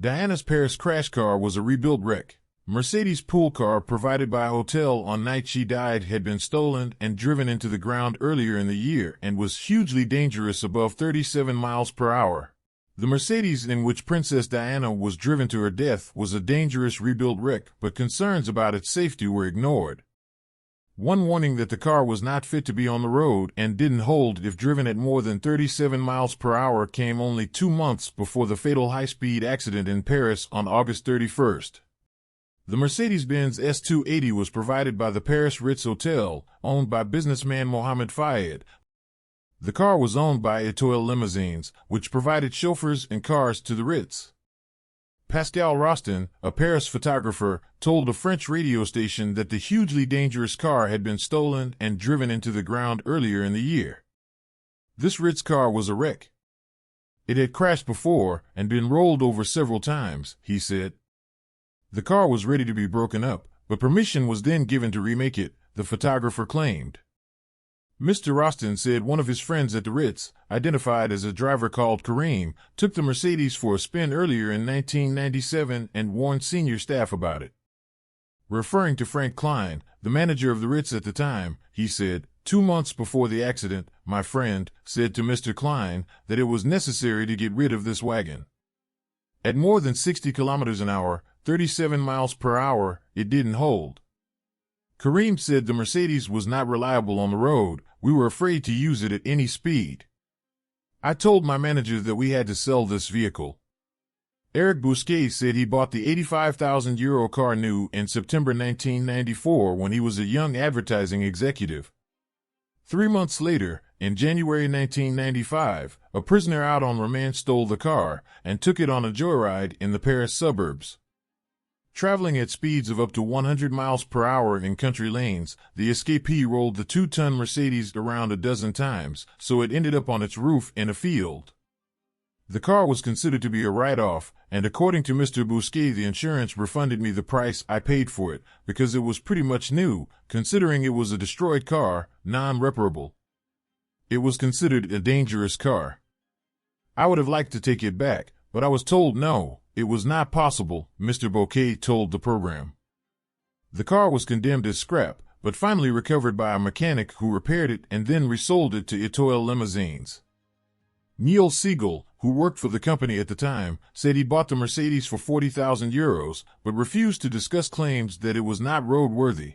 Diana's Paris crash car was a rebuilt wreck. Mercedes' pool car provided by a hotel on night she died had been stolen and driven into the ground earlier in the year and was hugely dangerous above 37 miles per hour. The Mercedes in which Princess Diana was driven to her death was a dangerous rebuilt wreck, but concerns about its safety were ignored. One warning that the car was not fit to be on the road and didn't hold if driven at more than 37 miles per hour came only 2 months before the fatal high-speed accident in Paris on August 31st. The Mercedes-Benz S280 was provided by the Paris Ritz Hotel, owned by businessman Mohammed Fayed. The car was owned by Etoile Limousines, which provided chauffeurs and cars to the Ritz. Pascal Rostain, a Paris photographer, told a French radio station that the hugely dangerous car had been stolen and driven into the ground earlier in the year. This Ritz car was a wreck. It had crashed before and been rolled over several times, he said. The car was ready to be broken up, but permission was then given to remake it, the photographer claimed. Mr. Rostain said one of his friends at the Ritz, identified as a driver called Kareem, took the Mercedes for a spin earlier in 1997 and warned senior staff about it. Referring to Frank Klein, the manager of the Ritz at the time, he said, 2 months before the accident, my friend said to Mr. Klein that it was necessary to get rid of this wagon. At more than 60 kilometers an hour, 37 miles per hour, it didn't hold. Kareem said the Mercedes was not reliable on the road. We were afraid to use it at any speed. I told my manager that we had to sell this vehicle. Eric Bousquet said he bought the €85,000 car new in September 1994 when he was a young advertising executive. 3 months later, in January 1995, a prisoner out on remand stole the car and took it on a joyride in the Paris suburbs. Traveling at speeds of up to 100 miles per hour in country lanes, the escapee rolled the 2-ton Mercedes around a dozen times, so it ended up on its roof in a field. The car was considered to be a write-off, and according to Mr. Bousquet, the insurance refunded me the price I paid for it, because it was pretty much new, considering it was a destroyed car, non-reparable. It was considered a dangerous car. I would have liked to take it back, but I was told no. It was not possible, Mr. Bousquet told the program. The car was condemned as scrap, but finally recovered by a mechanic who repaired it and then resold it to Etoile Limousines. Neil Siegel, who worked for the company at the time, said he bought the Mercedes for €40,000, but refused to discuss claims that it was not roadworthy.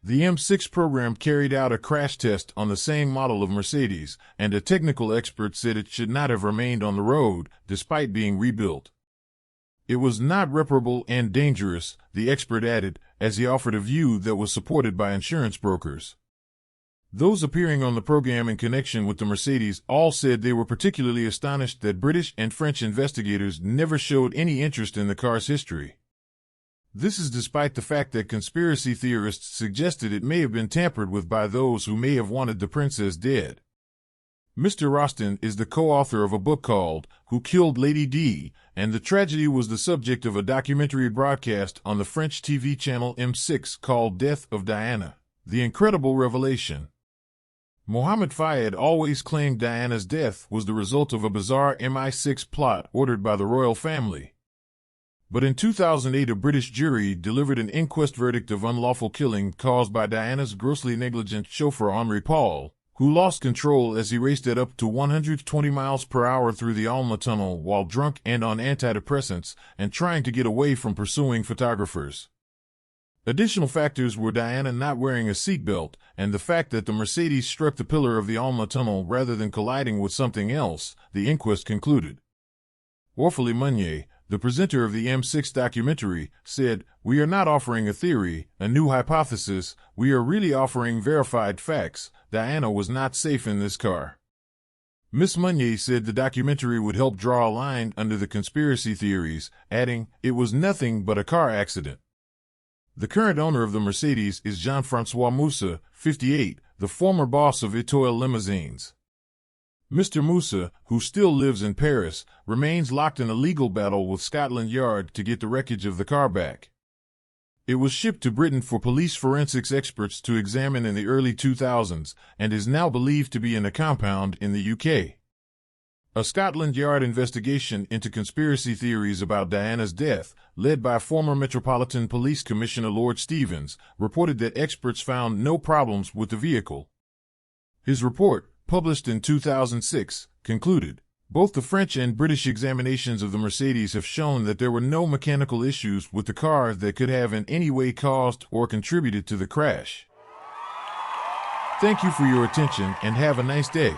The M6 program carried out a crash test on the same model of Mercedes, and a technical expert said it should not have remained on the road, despite being rebuilt. It was not reparable and dangerous, the expert added, as he offered a view that was supported by insurance brokers. Those appearing on the program in connection with the Mercedes all said they were particularly astonished that British and French investigators never showed any interest in the car's history. This is despite the fact that conspiracy theorists suggested it may have been tampered with by those who may have wanted the princess dead. Mr. Rostain is the co-author of a book called Who Killed Lady Di, and the tragedy was the subject of a documentary broadcast on the French TV channel M6 called Death of Diana, The Incredible Revelation. Mohammed Fayed always claimed Diana's death was the result of a bizarre MI6 plot ordered by the royal family. But in 2008, a British jury delivered an inquest verdict of unlawful killing caused by Diana's grossly negligent chauffeur Henri Paul, who lost control as he raced at up to 120 miles per hour through the Alma Tunnel while drunk and on antidepressants and trying to get away from pursuing photographers. Additional factors were Diana not wearing a seatbelt and the fact that the Mercedes struck the pillar of the Alma Tunnel rather than colliding with something else, the inquest concluded. Orphalie Meunier, the presenter of the M6 documentary, said, "We are not offering a theory, a new hypothesis, we are really offering verified facts. Diana was not safe in this car." Ms. Meunier said the documentary would help draw a line under the conspiracy theories, adding, "It was nothing but a car accident." The current owner of the Mercedes is Jean-François Moussa, 58, the former boss of Etoile Limousines. Mr. Moussa, who still lives in Paris, remains locked in a legal battle with Scotland Yard to get the wreckage of the car back. It was shipped to Britain for police forensics experts to examine in the early 2000s and is now believed to be in a compound in the UK. A Scotland Yard investigation into conspiracy theories about Diana's death, led by former Metropolitan Police Commissioner Lord Stevens, reported that experts found no problems with the vehicle. His report, published in 2006, concluded, "Both the French and British examinations of the Mercedes have shown that there were no mechanical issues with the car that could have in any way caused or contributed to the crash." Thank you for your attention and have a nice day.